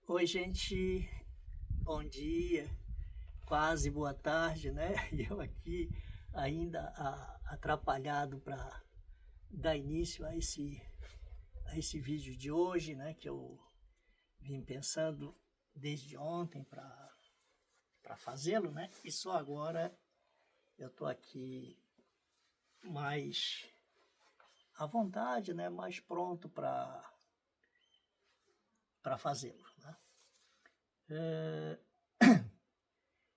Oi, gente, bom dia, quase boa tarde, né? E eu aqui ainda atrapalhado para dar início a esse vídeo de hoje, né? Que eu vim pensando desde ontem para fazê-lo, né? E só agora eu estou aqui mais à vontade, né? Mais pronto para fazê-lo, né?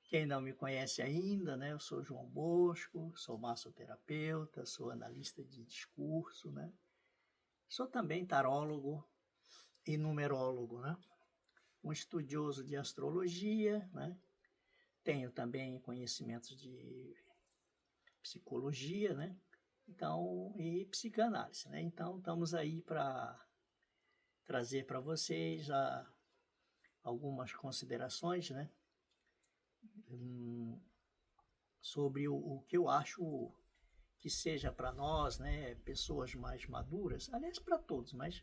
Quem não me conhece ainda, né? Eu sou João Bosco, sou massoterapeuta, sou analista de discurso, né? Sou também tarólogo e numerólogo, né? Um estudioso de astrologia, né? Tenho também conhecimentos de psicologia, né? Então, e psicanálise, né? Então, estamos aí para trazer para vocês algumas considerações, né? Sobre o que eu acho que seja para nós, né, pessoas mais maduras, aliás, para todos, mas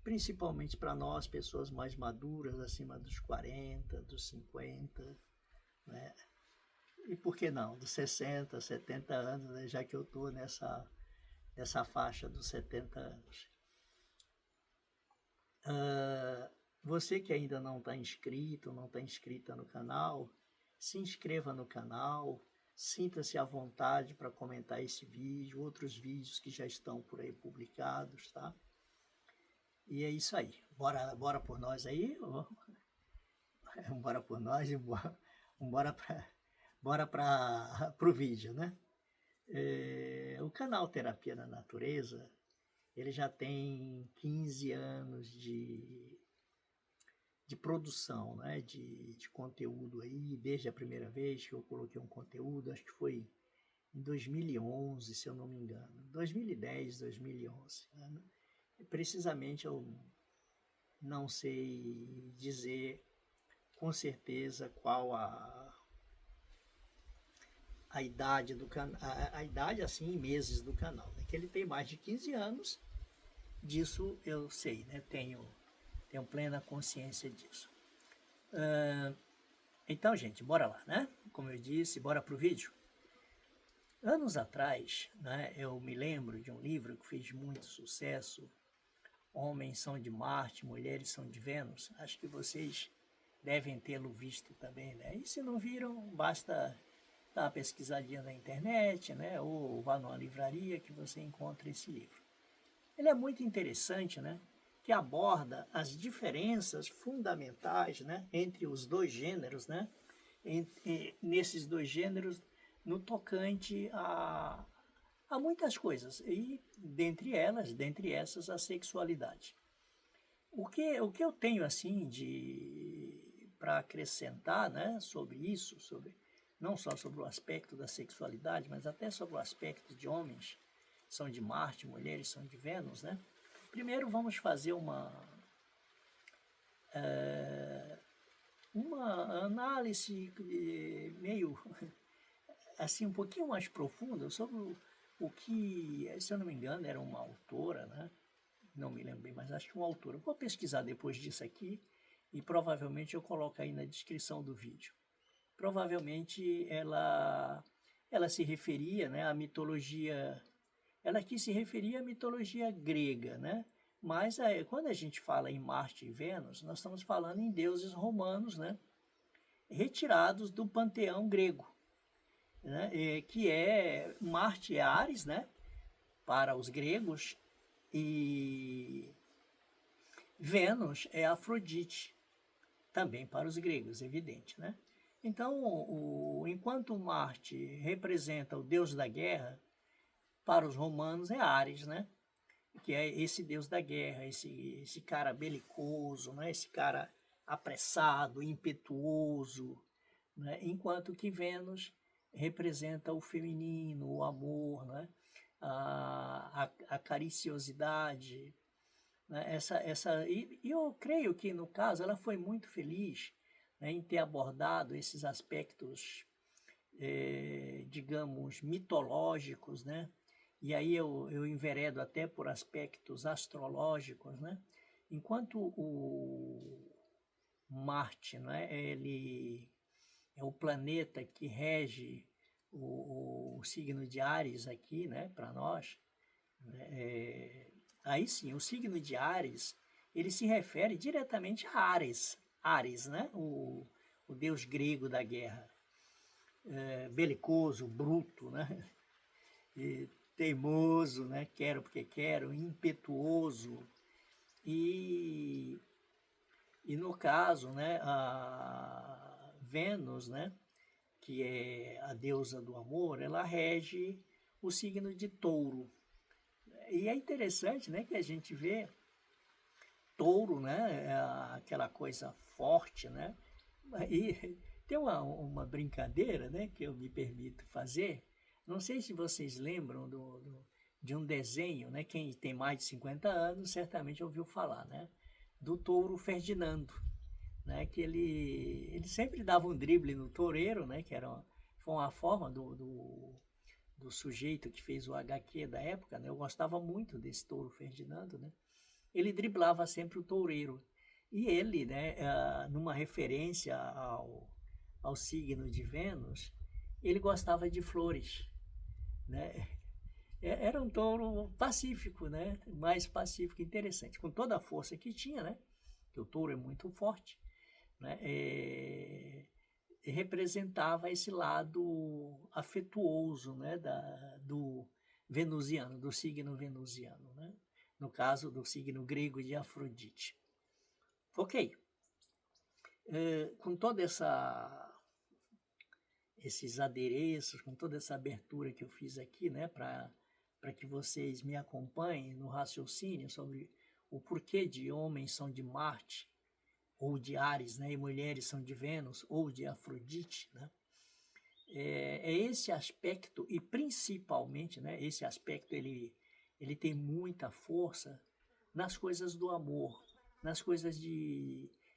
principalmente para nós, pessoas mais maduras, acima dos 40, dos 50, né? E por que não, dos 60, 70 anos, né, já que eu estou nessa faixa dos 70 anos. Você que ainda não está inscrito, não está inscrita no canal, se inscreva no canal, sinta-se à vontade para comentar esse vídeo, outros vídeos que já estão por aí publicados, tá? E é isso aí. Bora por nós aí? Bora por nós e bora para o vídeo, né? O canal Terapia da Natureza, ele já tem 15 anos de produção, né? De conteúdo aí, desde a primeira vez que eu coloquei um conteúdo, acho que foi em 2011, se eu não me engano, 2010, 2011. Né? Precisamente eu não sei dizer com certeza qual a idade do canal, a idade assim em meses do canal, né? Que ele tem mais de 15 anos, disso eu sei, né? Tenho plena consciência disso. Então, gente, bora lá, né? Como eu disse, bora pro vídeo. Anos atrás, né, eu me lembro de um livro que fez muito sucesso, Homens são de Marte, Mulheres são de Vênus. Acho que vocês devem tê-lo visto também, né? E se não viram, basta dar uma pesquisadinha na internet, né? Ou vá numa livraria que você encontra esse livro. Ele é muito interessante, né? Que aborda as diferenças fundamentais, né? Entre os dois gêneros, né? Nesses dois gêneros, no tocante a muitas coisas, e dentre essas, a sexualidade. O que eu tenho assim de para acrescentar, né, sobre isso, não só sobre o aspecto da sexualidade, mas até sobre o aspecto de homens são de Marte, mulheres são de Vênus, né? Primeiro vamos fazer uma análise meio assim um pouquinho mais profunda sobre o que, se eu não me engano, era uma autora, né? Não me lembro bem, mas acho que uma autora. Vou pesquisar depois disso aqui e provavelmente eu coloco aí na descrição do vídeo. Provavelmente ela se referia, né, à mitologia, ela aqui se referia à mitologia grega, né? Mas quando a gente fala em Marte e Vênus, nós estamos falando em deuses romanos, né? Retirados do panteão grego, né? Que é Marte é Ares, né? Para os gregos, e Vênus é Afrodite, também para os gregos, evidente, né? Então, enquanto Marte representa o deus da guerra, para os romanos é Ares, né? Que é esse deus da guerra, esse cara belicoso, né? Esse cara apressado, impetuoso, né? Enquanto que Vênus representa o feminino, o amor, né? a cariciosidade, né? E eu creio que, no caso, ela foi muito feliz, né, em ter abordado esses aspectos, digamos, mitológicos, né? E aí eu enveredo até por aspectos astrológicos, né? Enquanto o Marte, não é? Ele é o planeta que rege o signo de Áries aqui, né, para nós. Aí sim, o signo de Áries, ele se refere diretamente a Ares, né, o deus grego da guerra, belicoso, bruto, né, e teimoso, né, quero porque quero, impetuoso, e no caso, né, a Vênus, né, que é a deusa do amor, ela rege o signo de Touro. E é interessante, né, que a gente vê Touro, né, aquela coisa forte, né, e tem uma brincadeira, né, que eu me permito fazer. Não sei se vocês lembram de um desenho, né, quem tem mais de 50 anos certamente ouviu falar, né, do touro Ferdinando, né, que ele sempre dava um drible no toureiro, né, que foi uma forma do sujeito que fez o HQ da época, né, eu gostava muito desse touro Ferdinando, né, ele driblava sempre o toureiro. E ele, né, numa referência ao signo de Vênus, ele gostava de flores, né? Era um touro pacífico, né? Mais pacífico, interessante, com toda a força que tinha, né? Que o touro é muito forte, né? Representava esse lado afetuoso, né? Do venusiano, do signo venusiano, né? No caso do signo grego de Afrodite. Ok. Com toda esses adereços, com toda essa abertura que eu fiz aqui, né, para que vocês me acompanhem no raciocínio sobre o porquê de homens são de Marte ou de Áries, né, e mulheres são de Vênus ou de Afrodite, né? É esse aspecto, e principalmente, né, esse aspecto ele tem muita força nas coisas do amor, nas coisas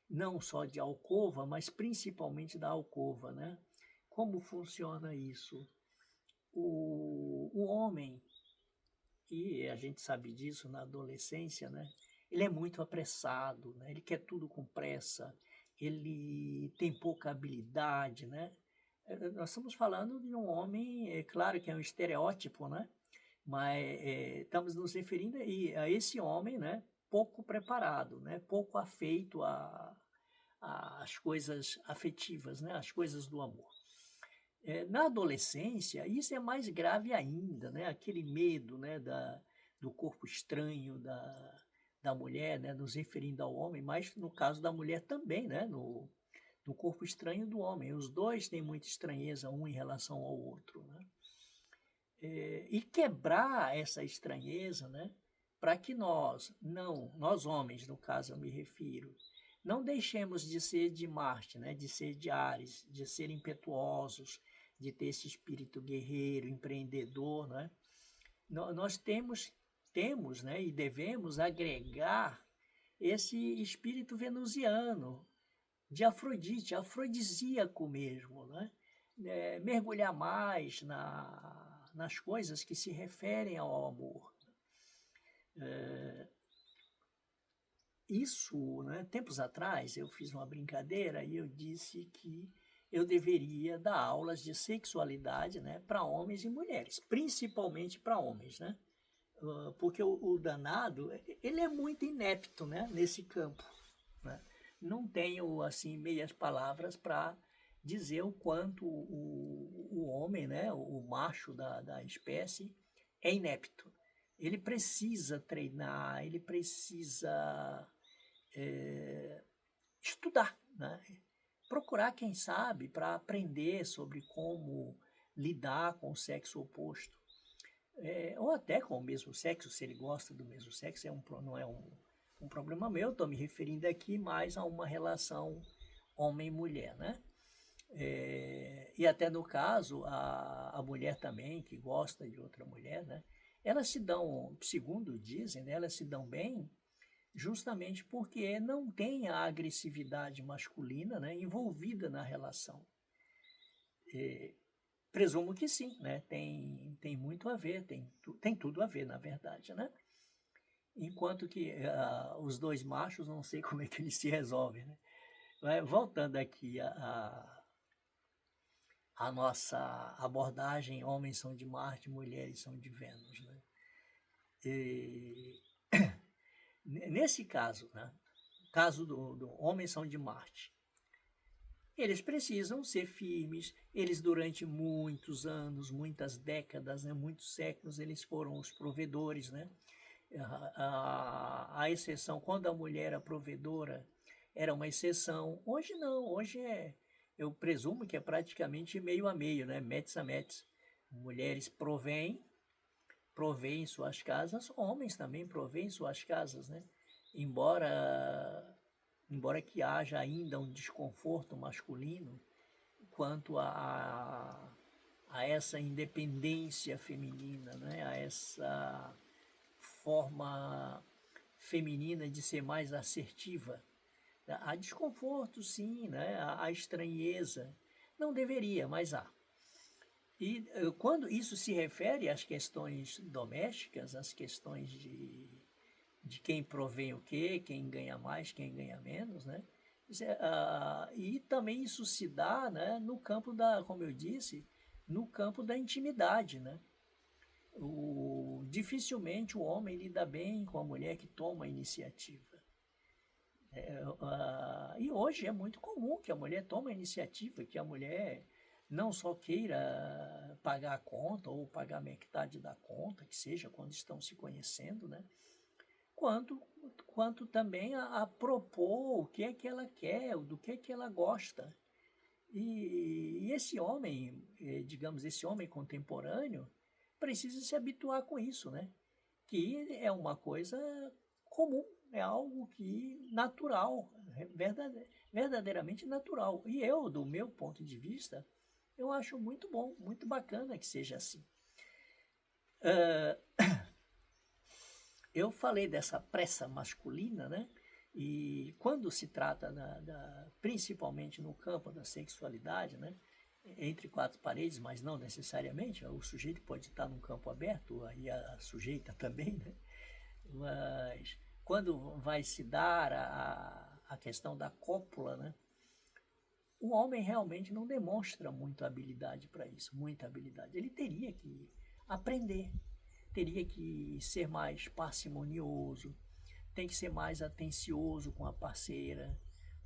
não só de alcova, mas principalmente da alcova, né? Como funciona isso? O homem, e a gente sabe disso na adolescência, né? Ele é muito apressado, né? Ele quer tudo com pressa, ele tem pouca habilidade, né? Nós estamos falando de um homem, é claro que é um estereótipo, né? Mas estamos nos referindo a esse homem, né? Pouco preparado, né? Pouco afeito às coisas afetivas, né? Às coisas do amor. Na adolescência, isso é mais grave ainda, né? Aquele medo, né? Do corpo estranho da mulher, né? Nos referindo ao homem, mas no caso da mulher também, né? No corpo estranho do homem. Os dois têm muita estranheza um em relação ao outro, né? E quebrar essa estranheza, né? Para que nós homens, no caso eu me refiro, não deixemos de ser de Marte, né? De ser de Áries, de ser impetuosos, de ter esse espírito guerreiro, empreendedor, né? Nós temos, né? E devemos agregar esse espírito venusiano, de Afrodite, afrodisíaco mesmo, né? Mergulhar mais nas coisas que se referem ao amor. Isso, né, tempos atrás, eu fiz uma brincadeira e eu disse que eu deveria dar aulas de sexualidade, né, para homens e mulheres, principalmente para homens, né? Porque o danado, ele é muito inepto, né, nesse campo, né? Não tenho, assim, meias palavras para dizer o quanto o homem, né, o macho da espécie, é inepto. Ele precisa treinar, ele precisa estudar, né? Procurar quem sabe para aprender sobre como lidar com o sexo oposto. Ou até com o mesmo sexo, se ele gosta do mesmo sexo, não é um problema meu, estou me referindo aqui mais a uma relação homem-mulher, né? E até no caso, a mulher também, que gosta de outra mulher, né? Elas se dão, segundo dizem, né, elas se dão bem justamente porque não tem a agressividade masculina, né, envolvida na relação. Presumo que sim, né? Tem muito a ver, tem tudo a ver, na verdade, né? Enquanto que os dois machos, não sei como é que eles se resolvem, né? Voltando aqui a nossa abordagem, homens são de Marte, mulheres são de Vênus, né? E, nesse caso, né? Caso do homens são de Marte, eles precisam ser firmes, eles durante muitos anos, muitas décadas, né, muitos séculos, eles foram os provedores, né? A exceção, quando a mulher era provedora, era uma exceção. Hoje não, hoje eu presumo que é praticamente meio a meio, né? Metes a metes. Mulheres provêm suas casas, homens também provêm suas casas, né? Embora que haja ainda um desconforto masculino quanto a essa independência feminina, né? A essa forma feminina de ser mais assertiva. Há desconforto, sim, né? Há estranheza. Não deveria, mas há. E quando isso se refere às questões domésticas, às questões de quem provém o quê, quem ganha mais, quem ganha menos, né? E também isso se dá, né, no campo como eu disse, no campo da intimidade, né? Dificilmente o homem lida bem com a mulher que toma a iniciativa. E hoje é muito comum que a mulher tome a iniciativa, que a mulher não só queira pagar a conta ou pagar metade da conta, que seja quando estão se conhecendo, né? Quanto também a propor o que é que ela quer, do que é que ela gosta. E esse homem, digamos, esse homem contemporâneo, precisa se habituar com isso, né? Que é uma coisa comum, é algo que natural, verdadeiramente natural. E eu, do meu ponto de vista, eu acho muito bom, muito bacana que seja assim. Eu falei dessa pressa masculina, né? E quando se trata principalmente no campo da sexualidade, né? Entre quatro paredes, mas não necessariamente, o sujeito pode estar num campo aberto, aí a sujeita também, né? Mas quando vai se dar a questão da cópula, né? O homem realmente não demonstra muita habilidade para isso, muita habilidade. Ele teria que aprender, teria que ser mais parcimonioso, tem que ser mais atencioso com a parceira,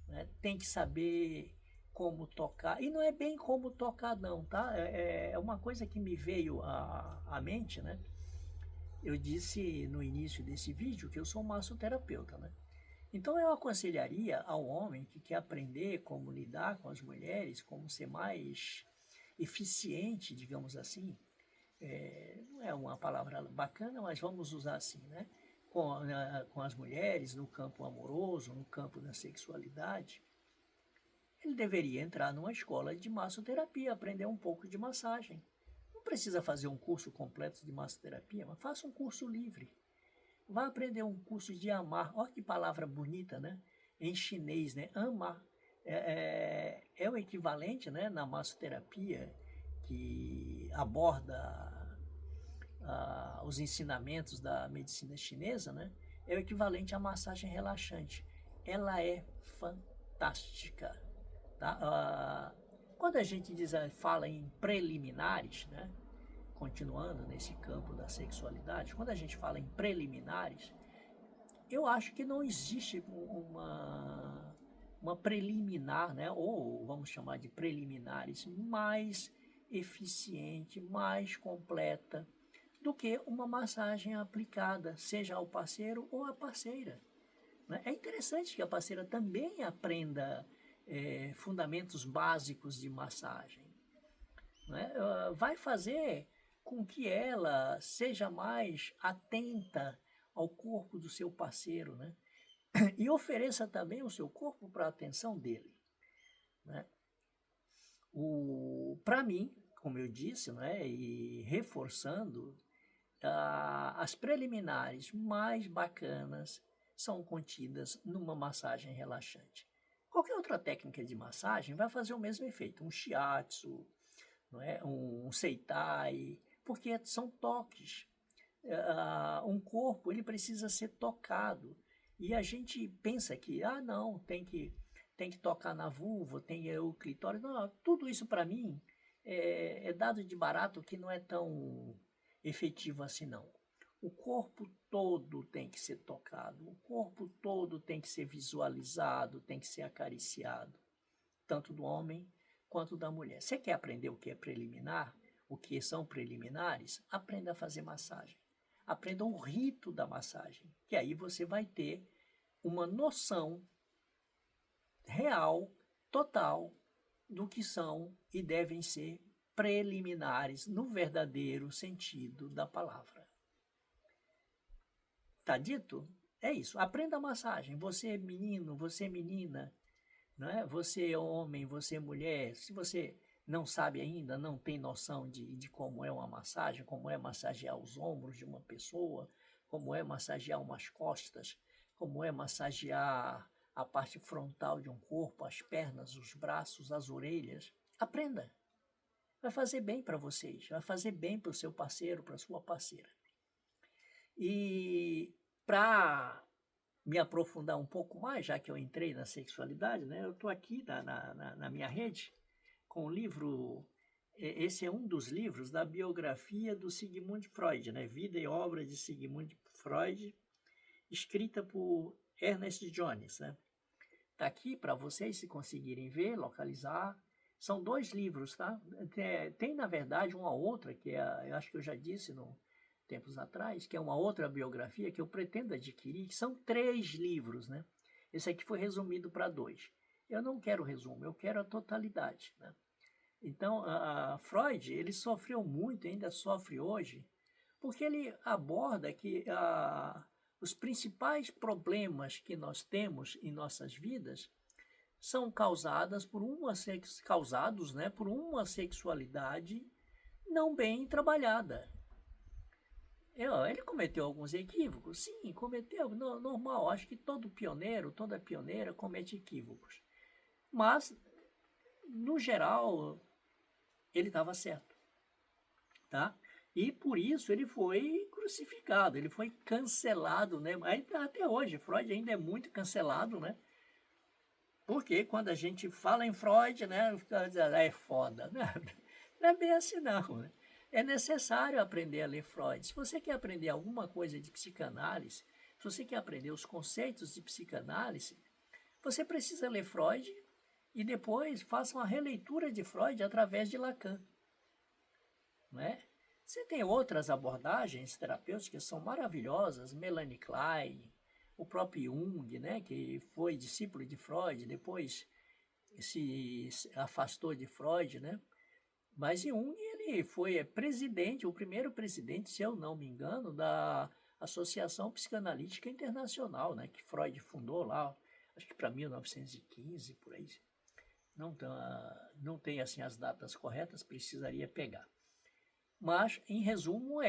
né? Tem que saber como tocar. E não é bem como tocar, não, tá? É uma coisa que me veio à mente, né? Eu disse no início desse vídeo que eu sou massoterapeuta, né? Então eu aconselharia ao homem que quer aprender como lidar com as mulheres, como ser mais eficiente, digamos assim, não é uma palavra bacana, mas vamos usar assim, né? Com as mulheres, no campo amoroso, no campo da sexualidade, ele deveria entrar numa escola de massoterapia, aprender um pouco de massagem. Não precisa fazer um curso completo de massoterapia, mas faça um curso livre. Vá aprender um curso de amar. Olha que palavra bonita, né? Em chinês, né? Amar. É o equivalente, né, na massoterapia, que aborda os ensinamentos da medicina chinesa, né? É o equivalente à massagem relaxante. Ela é fantástica. Tá? Quando a gente fala em preliminares, né? Continuando nesse campo da sexualidade, quando a gente fala em preliminares, eu acho que não existe uma preliminar, né? Ou vamos chamar de preliminares, mais eficiente, mais completa do que uma massagem aplicada, seja ao parceiro ou à parceira. Né? É interessante que a parceira também aprenda fundamentos básicos de massagem. Né? Vai fazer com que ela seja mais atenta ao corpo do seu parceiro, né? E ofereça também o seu corpo para a atenção dele. Né? Para mim, como eu disse, né, e reforçando, as preliminares mais bacanas são contidas numa massagem relaxante. Qualquer outra técnica de massagem vai fazer o mesmo efeito, um shiatsu, não é? Um seitai, porque são toques. Um corpo ele precisa ser tocado. E a gente pensa que, não, tem tem que tocar na vulva, tem o clitóris. Não, tudo isso para mim é dado de barato que não é tão efetivo assim não. O corpo todo tem que ser tocado, o corpo todo tem que ser visualizado, tem que ser acariciado, tanto do homem quanto da mulher. Você quer aprender o que é preliminar, o que são preliminares? Aprenda a fazer massagem. Aprenda o rito da massagem, que aí você vai ter uma noção real, total, do que são e devem ser preliminares no verdadeiro sentido da palavra. Tá dito? É isso. Aprenda a massagem. Você é menino, você é menina, não é? Você é homem, você é mulher. Se você não sabe ainda, não tem noção de como é uma massagem, como é massagear os ombros de uma pessoa, como é massagear umas costas, como é massagear a parte frontal de um corpo, as pernas, os braços, as orelhas. Aprenda. Vai fazer bem para vocês, vai fazer bem para o seu parceiro, para a sua parceira. E para me aprofundar um pouco mais, já que eu entrei na sexualidade, né, eu estou aqui na minha rede com o livro, esse é um dos livros da biografia do Sigmund Freud, né, Vida e Obra de Sigmund Freud, escrita por Ernest Jones, né? Está aqui para vocês, se conseguirem ver, localizar. São 2 livros, tá? Tem, na verdade, uma outra, que eu acho que eu já disse tempos atrás, que é uma outra biografia que eu pretendo adquirir, que são 3 livros, né? Esse aqui foi resumido para 2. Eu não quero resumo, eu quero a totalidade, né? Então, a Freud, ele sofreu muito, ainda sofre hoje, porque ele aborda que os principais problemas que nós temos em nossas vidas são causados por uma sexualidade não bem trabalhada. Ele cometeu alguns equívocos? Sim, cometeu, normal. Acho que todo pioneiro, toda pioneira comete equívocos. Mas, no geral, ele estava certo, tá? E por isso ele foi crucificado, ele foi cancelado, né? Até hoje, Freud ainda é muito cancelado, né? Porque quando a gente fala em Freud, né? Fica dizendo, é foda, né? Não é bem assim não, né? É necessário aprender a ler Freud. Se você quer aprender alguma coisa de psicanálise, se você quer aprender os conceitos de psicanálise, você precisa ler Freud e depois faça uma releitura de Freud através de Lacan, né? Você tem outras abordagens terapêuticas que são maravilhosas, Melanie Klein, o próprio Jung, né, que foi discípulo de Freud, depois se afastou de Freud, né? Mas Jung, ele foi presidente, o primeiro presidente, se eu não me engano, da Associação Psicanalítica Internacional, né, que Freud fundou lá, acho que para 1915, por aí. Não tem assim as datas corretas, precisaria pegar. Mas, em resumo,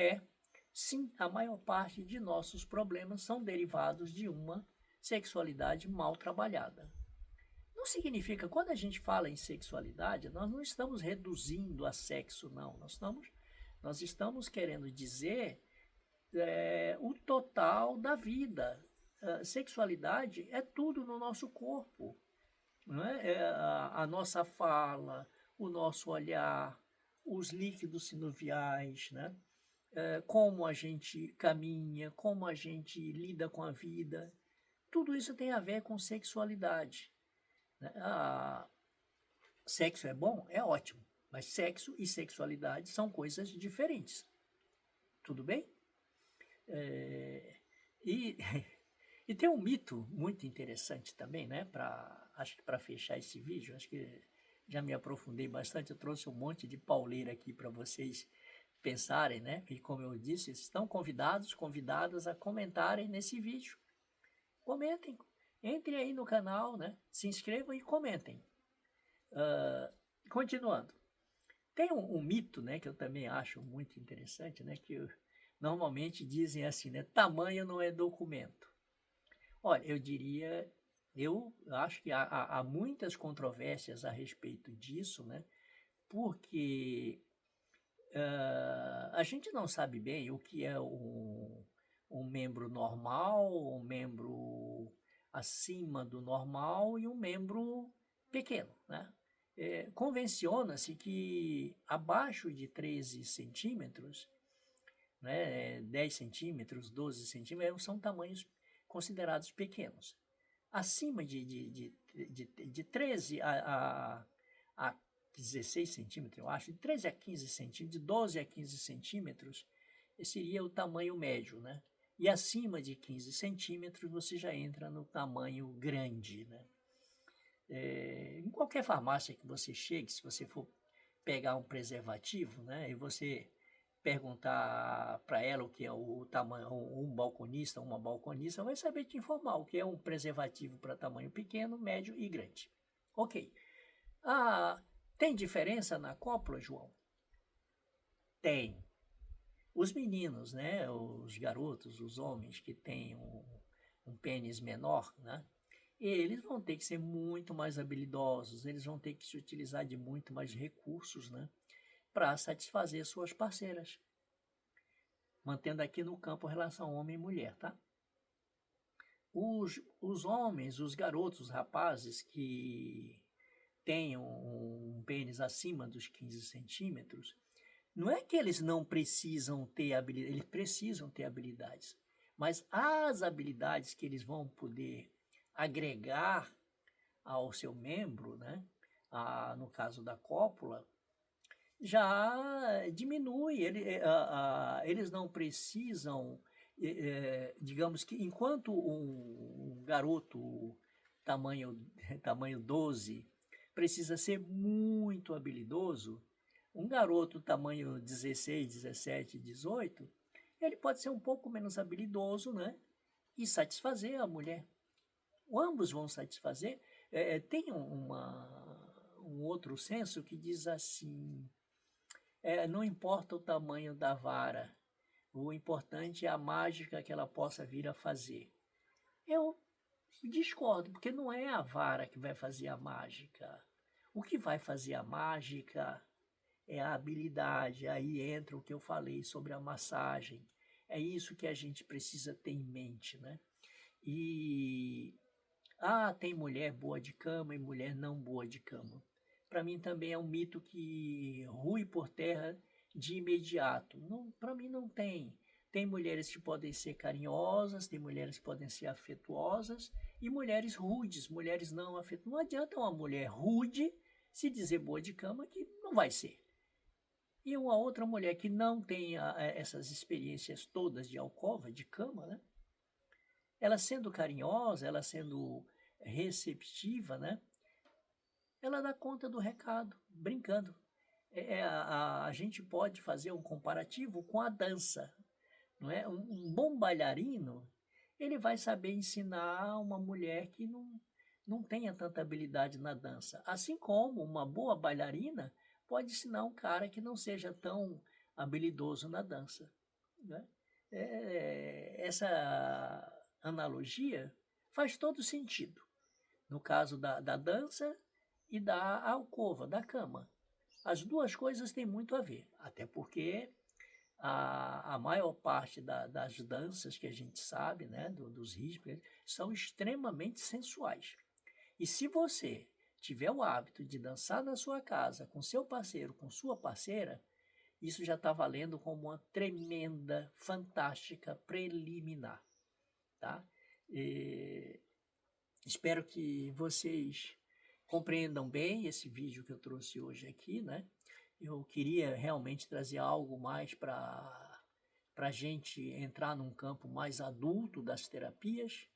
sim, a maior parte de nossos problemas são derivados de uma sexualidade mal trabalhada. Não significa, quando a gente fala em sexualidade, nós não estamos reduzindo a sexo, não. Nós estamos querendo dizer o total da vida. Sexualidade é tudo no nosso corpo. Não é? A nossa fala, o nosso olhar, os líquidos sinoviais, né? Como a gente caminha, como a gente lida com a vida. Tudo isso tem a ver com sexualidade. Né? Sexo é bom? É ótimo. Mas sexo e sexualidade são coisas diferentes. Tudo bem? E, e tem um mito muito interessante também, né? Acho que para fechar esse vídeo, acho que já me aprofundei bastante, eu trouxe um monte de pauleira aqui para vocês pensarem, né? E como eu disse, estão convidadas a comentarem nesse vídeo. Comentem, entrem aí no canal, né? Se inscrevam e comentem. Continuando. Tem um mito, né, que eu também acho muito interessante, né? Que normalmente dizem assim, né? Tamanho não é documento. Olha, eu acho que há muitas controvérsias a respeito disso, né? Porque a gente não sabe bem o que é um membro normal, um membro acima do normal e um membro pequeno, né? Convenciona-se que abaixo de 13 centímetros, né, 10 centímetros, 12 centímetros, são tamanhos considerados pequenos. Acima de 13 a 16 centímetros, eu acho, de 13 a 15 centímetros, de 12 a 15 centímetros, seria o tamanho médio, né? E acima de 15 centímetros você já entra no tamanho grande, né? Em qualquer farmácia que você chegue, se você for pegar um preservativo, né, e você perguntar para ela o que é o tamanho, um balconista, uma balconista, vai saber te informar o que é um preservativo para tamanho pequeno, médio e grande. Ok. Tem diferença na cópula, João? Tem. Os meninos, né, os garotos, os homens que têm um pênis menor, né, eles vão ter que ser muito mais habilidosos, eles vão ter que se utilizar de muito mais recursos, né, para satisfazer suas parceiras. Mantendo aqui no campo a relação homem e mulher, tá? Os homens, os garotos, os rapazes que têm um pênis acima dos 15 centímetros, não é que eles não precisam ter habilidades, eles precisam ter habilidades, mas as habilidades que eles vão poder agregar ao seu membro, né? No caso da cópula, já diminui. Eles não precisam, digamos que enquanto um garoto tamanho, tamanho 12 precisa ser muito habilidoso, um garoto tamanho 16, 17, 18, ele pode ser um pouco menos habilidoso, né? E satisfazer a mulher. Ambos vão satisfazer. Tem um outro senso que diz assim, não importa o tamanho da vara, o importante é a mágica que ela possa vir a fazer. Eu discordo, porque não é a vara que vai fazer a mágica. O que vai fazer a mágica é a habilidade. Aí entra o que eu falei sobre a massagem. É isso que a gente precisa ter em mente, né? E tem mulher boa de cama e mulher não boa de cama. Para mim também é um mito que rui por terra de imediato. Para mim não tem. Tem mulheres que podem ser carinhosas, tem mulheres que podem ser afetuosas e mulheres rudes, mulheres não afetuosas. Não adianta uma mulher rude se dizer boa de cama, que não vai ser. E uma outra mulher que não tem essas experiências todas de alcova, de cama, né? Ela sendo carinhosa, ela sendo receptiva, né? Ela dá conta do recado, brincando. A gente pode fazer um comparativo com a dança, não é? Um bom bailarino, ele vai saber ensinar uma mulher que não tenha tanta habilidade na dança. Assim como uma boa bailarina pode ensinar um cara que não seja tão habilidoso na dança, né? Essa analogia faz todo sentido. No caso da dança e da alcova, da cama. As duas coisas têm muito a ver, até porque a maior parte das danças que a gente sabe, né, dos ritmos, são extremamente sensuais. E se você tiver o hábito de dançar na sua casa com seu parceiro, com sua parceira, isso já está valendo como uma tremenda, fantástica preliminar, tá? Espero que vocês compreendam bem esse vídeo que eu trouxe hoje aqui, né? Eu queria realmente trazer algo mais para a gente entrar num campo mais adulto das terapias,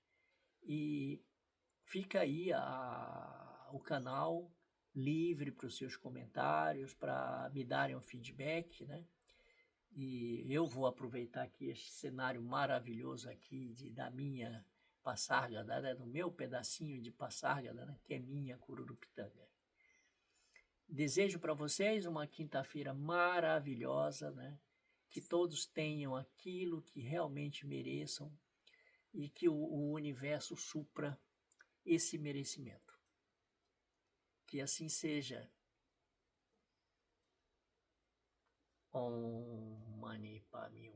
e fica aí o canal livre para os seus comentários, para me darem um feedback, né? E eu vou aproveitar aqui esse cenário maravilhoso aqui da minha Passárgada, né? Do meu pedacinho de Passárgada, né? Que é minha Cururupitanga. Desejo para vocês uma quinta-feira maravilhosa, né? Que todos tenham aquilo que realmente mereçam e que o universo supra esse merecimento. Que assim seja. Om Mani Padme Hum.